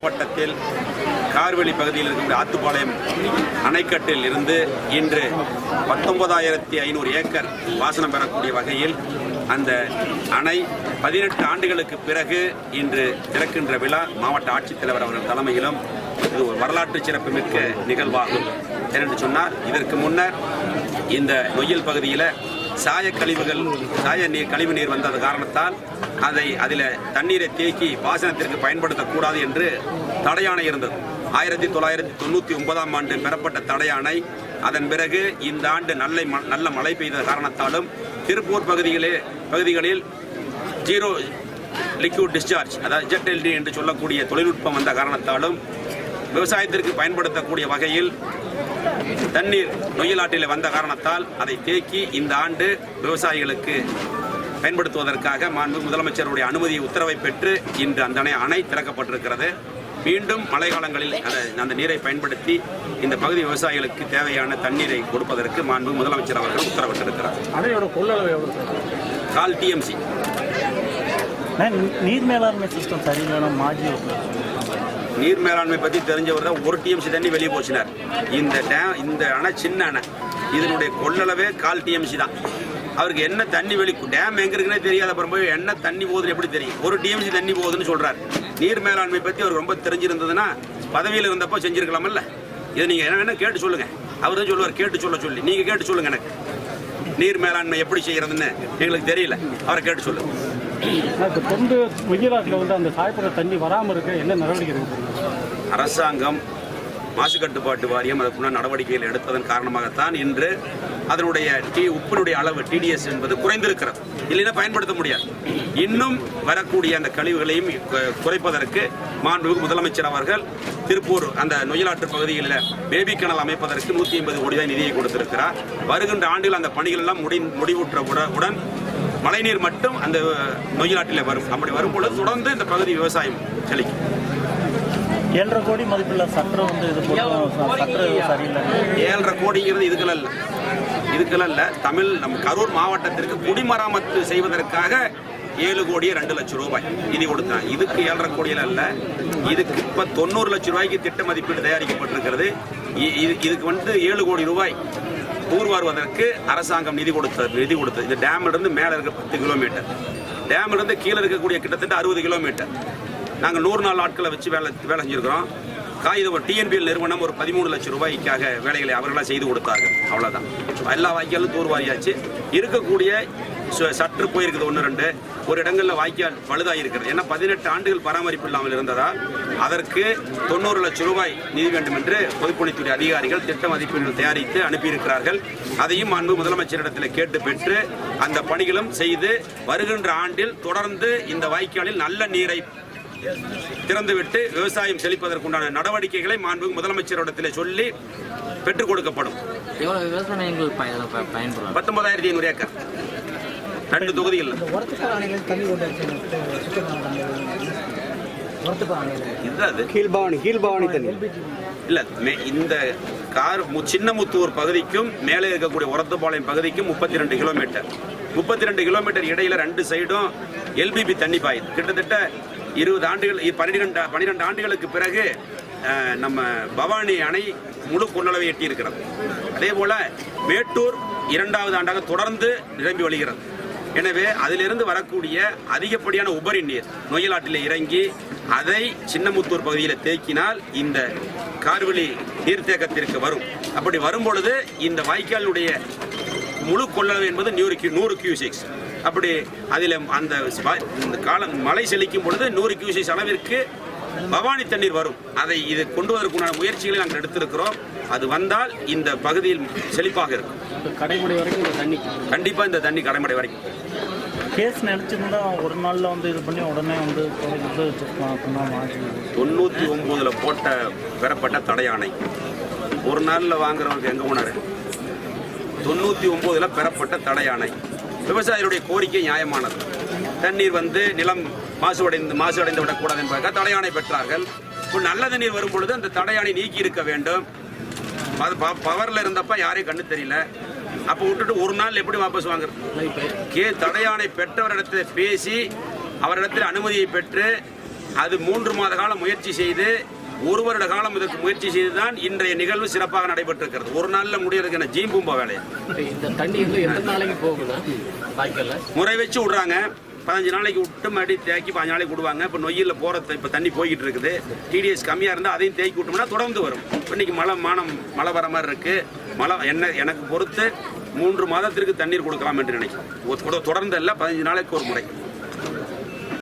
மாவட்டத்தில் கார்வெளி பகுதியில் இருக்கிற ஆத்துப்பாளையம் அணைக்கட்டில் இருந்து இன்று 19,500 ஏக்கர் பாசனம் பெறக்கூடிய வகையில் அந்த அணை 18 ஆண்டுகளுக்கு பிறகு இன்று திறக்கின்ற விழா மாவட்ட ஆட்சித்தலைவர் அவர்கள் தலைமையிலும் இது ஒரு வரலாற்று சிறப்புமிக்க நிகழ்வாகும். ஏனென்று சொன்னால் இதற்கு முன்னர் இந்த நொய்யல் பகுதியில் கழிவு நீர் வந்தது காரணத்தால் அதில் தண்ணீரை தேக்கி பாசனத்திற்கு பயன்படுத்தக்கூடாது என்று தடையாணை இருந்தது. 1999ஆம் ஆண்டு பெறப்பட்ட தடையாணை அதன் பிறகு இந்த ஆண்டு நல்ல மழை பெய்த காரணத்தாலும் திருப்பூர் பகுதிகளில் ஜீரோ லிக்விட் டிஸ்சார்ஜ் அதாவது ZLD என்று சொல்லக்கூடிய தொழில்நுட்பம் வந்த காரணத்தாலும் விவசாயத்திற்கு பயன்படுத்தக்கூடிய வகையில் தண்ணீர் நொய்யல் ஆற்றில் வந்த காரணத்தால் அதை தேக்கி இந்த ஆண்டு விவசாயிகளுக்கு பயன்படுத்துவதற்காக மாண்புமிகு முதலமைச்சருடைய அனுமதியை உத்தரவை பெற்று இன்று அந்த அணை திறக்கப்பட்டிருக்கிறது. மீண்டும் மழை காலங்களில் அந்த நீரை பயன்படுத்தி இந்த பகுதி விவசாயிகளுக்கு தேவையான தண்ணீரை கொடுப்பதற்கு மாண்புமிகு முதலமைச்சர் அவர்கள் உத்தரவிட்டிருக்கிறார். அணையோட கொள்ளளவு எவ்வளவு? 1/4 TMC. நீர் மேலாண்மை சிஸ்டம் சரியில்லைன்னா மாஜி நீர் மேலாண்மை பற்றி தெரிஞ்சவர் தான் 1 TMC தண்ணி வெளியே போச்சினார். இந்த அணை சின்ன அணை, இதனுடைய கொள்ளளவே 1/4 TMC தான். அவருக்கு என்ன தண்ணி டேம் எங்க இருக்குன்னே தெரியாத பிறகு என்ன தண்ணி போகுதுன்னு எப்படி தெரியும்? 1 TMC தண்ணி போகுதுன்னு சொல்றாரு. நீர் மேலாண்மை பற்றி அவர் ரொம்ப தெரிஞ்சிருந்ததுன்னா பதவியில் இருந்தப்போ செஞ்சிருக்கலாமல்ல. இதை நீங்க என்ன வேணா கேட்டு சொல்லுங்க. அவர் தான் சொல்லுவார், கேட்டு சொல்லி நீங்க கேட்டு சொல்லுங்க. எனக்கு நீர் மேலாண்மை எப்படி செய்யறதுன்னு எங்களுக்கு தெரியல, அவரை கேட்டு சொல்லுங்க. தொண்டு நொய்யலாற்றில் வந்து அந்த சாயப்பட தண்ணி வராமல் இருக்க என்ன நடவடிக்கை இருக்கு? அரசாங்கம் மாசு கட்டுப்பாட்டு வாரியம் அதற்குள்ள நடவடிக்கைகள் எடுத்ததன் காரணமாகத்தான் இன்று அதனுடைய உப்பினுடைய அளவு TDS என்பது குறைந்திருக்கிறது. இல்லைன்னா பயன்படுத்த முடியாது. இன்னும் வரக்கூடிய அந்த கழிவுகளையும் குறைப்பதற்கு மாண்புமிகு முதலமைச்சர் அவர்கள் திருப்பூர் அந்த நொய்யலாற்று பகுதியில் பேபி கனல் அமைப்பதற்கு 150 கோடி தான் நிதியை கொடுத்திருக்கிறார். வருகின்ற ஆண்டில் அந்த பணிகள் எல்லாம் முடிவுற்றவுடன் மழைநீர் மட்டும் அந்த நொய்யலாற்றில் வரும். அப்படி வரும்பொழுது தொடர்ந்து இந்த பகுதி விவசாயம் செழிக்கும். 7.5 கோடி மதிப்புள்ள சட்டம் வந்து சரியில்லை. 7.5 கோடிங்கிறது இதுக்கெல்லாம் இல்லை. நம்ம கரூர் மாவட்டத்திற்கு குடிமராமத்து செய்வதற்காக 7 கோடியே 2 லட்சம் ரூபாய் நிதி கொடுத்தாங்க. இதுக்கு 7.5 கோடியில் அல்ல, இதுக்கு இப்போ 90 லட்சம் ரூபாய்க்கு திட்ட மதிப்பீடு தயாரிக்கப்பட்டிருக்கிறது. இதுக்கு 7 கோடி ரூபாய் தூர்வாருவதற்கு அரசாங்கம் நிதி கொடுத்தது. இந்த டேம்ல இருந்து மேலே இருக்க 10 கிலோமீட்டர், டேம்ல இருந்து கீழே இருக்கக்கூடிய கிட்டத்தட்ட 60 கிலோமீட்டர். நாங்கள் 100 நாள் ஆட்களை வச்சு வேலை செஞ்சிருக்கிறோம். TNPL நிறுவனம் ஒரு 13 லட்சம் ரூபாய்க்காக வேலைகளை அவர்களாக செய்து கொடுத்தார்கள். அவ்வளோதான். எல்லா வாய்க்காலும் தூர்வாரியாச்சு. இருக்கக்கூடிய சற்று போயிருக்குது 1-2 ஒரு இடங்களில் வாய்க்கால் பழுதாகி இருக்கிறது. ஏன்னா 18 ஆண்டுகள் பராமரிப்பு இல்லாமல் இருந்ததால் அதற்கு 90 லட்சம் ரூபாய் நிதி வேண்டும் என்று பொதுப்பணித்துறை அதிகாரிகள் திட்ட மதிப்பீடுகள் தயாரித்து அனுப்பியிருக்கிறார்கள். அதையும் அன்பு முதலமைச்சரிடத்தில் கேட்டு பெற்று அந்த பணிகளும் செய்து வருகின்ற ஆண்டில் தொடர்ந்து இந்த வாய்க்காலில் நல்ல நீரை திறந்துவிட்டு விவசாயம் செழிப்பதற்குண்டான நடவடிக்கைகளை மாண்புமிகு முதலமைச்சரிடத்தில் சொல்லி பெற்றுக் கொடுக்கப்படும். 19,500 ஏக்கர் 2 தொகுதிகள். கீழ்பவானி தண்ணி இல்ல, இந்த சின்னமுத்தூர் பகுதிக்கும் மேலே இருக்கக்கூடிய ஒரத்துப்பாளையம் பகுதிக்கும் 32 கிலோமீட்டர். 32 கிலோமீட்டர் இடையில 2 சைடும் LBB தண்ணி பாயுது. கிட்டத்தட்ட 20 ஆண்டுகள் 12 ஆண்டுகளுக்கு பிறகு நம்ம பவானி அணை முழு கொள்ளளவை எட்டி இருக்கிறது. அதே போல மேட்டூர் 2வது ஆண்டாக தொடர்ந்து நிரம்பி வழிகிறது. எனவே அதிலிருந்து வரக்கூடிய அதிகப்படியான உபரி நீர் நொய்யலாற்றில் இறங்கி அதை சின்னமுத்தூர் பகுதியில் தேக்கினால் இந்த கார்வெளி நீர்த்தேக்கத்திற்கு வரும். அப்படி வரும்பொழுது இந்த வாய்க்காலுடைய முழு கொள்ளளவு என்பது 100 கியூசெக்ஸ். அப்படி அதில் அந்த மழை செழிக்கும் பொழுது 100 கியூசெக்ஸ் அளவிற்கு பவானி தண்ணீர் வரும். அதை இது கொண்டு வருவதற்குண்டான முயற்சிகளை நாங்கள் எடுத்திருக்கிறோம். அது வந்தால் இந்த பகுதியில் செழிப்பாக இருக்கும். கடைமடை வரைக்கும் இந்த தண்ணி கண்டிப்பாக இந்த தண்ணி கடைமடை வரைக்கும். கேஸ் நினைச்சிருந்தா ஒரு நாளில் வந்து இது பண்ணி உடனே வந்து 99 பெறப்பட்ட தடையாணை ஒரு நாளில் வாங்குறவங்க எங்க போனாரு? 99 பெறப்பட்ட தடையாணை. விவசாயிகளுடைய கோரிக்கை நியாயமானது. தண்ணீர் வந்து நிலம் மாசுஅடைந்து விடக்கூடாது என்பதற்காக தடையாணை பெற்றார்கள். இப்போ நல்ல தண்ணீர் வரும் பொழுது அந்த தடையாணை நீக்கி இருக்க வேண்டும். அது பவர்ல இருந்தப்ப யாரையும் கண்ணு தெரியல. அப்போ விட்டுட்டு ஒரு நாள் எப்படி வாபஸ் வாங்குறது? தடையாணை பெற்றவரிடத்தில் பேசி அவரிடத்தில் அனுமதியை பெற்று அது 3 மாத காலம் முயற்சி செய்து 1 வருட காலம் இதற்கு முயற்சி செய்துதான் இன்றைய நிகழ்வு சிறப்பாக நடைபெற்றிருக்கிறது. ஒரு நாள்ல முடியறதுக்கு என்ன ஜீம்பூம்பா வேலையா? இந்த தண்ணி வந்து எத்தனை நாளைக்கு போகுதுன்னா வாய்க்கால முறை வச்சு விடுறாங்க. 15 நாளைக்கு விட்டு மறுபடியும் தேக்கி 15 நாளைக்கு விடுவாங்க. இப்போ நொய்யில் போகிறது இப்போ தண்ணி போய்கிட்டு இருக்குது. டிடிஎஸ் கம்மியாக இருந்தால் அதையும் தேக்கி விட்டோம்னா தொடர்ந்து வரும். இன்னைக்கு மழை வர மாதிரி இருக்குது. மழை எனக்கு பொறுத்து 3 மாதத்திற்கு தண்ணீர் கொடுக்கலாம் என்று நினைக்கிறேன். தொடர்ந்து இல்லை, 15 நாளைக்கு ஒரு முறை.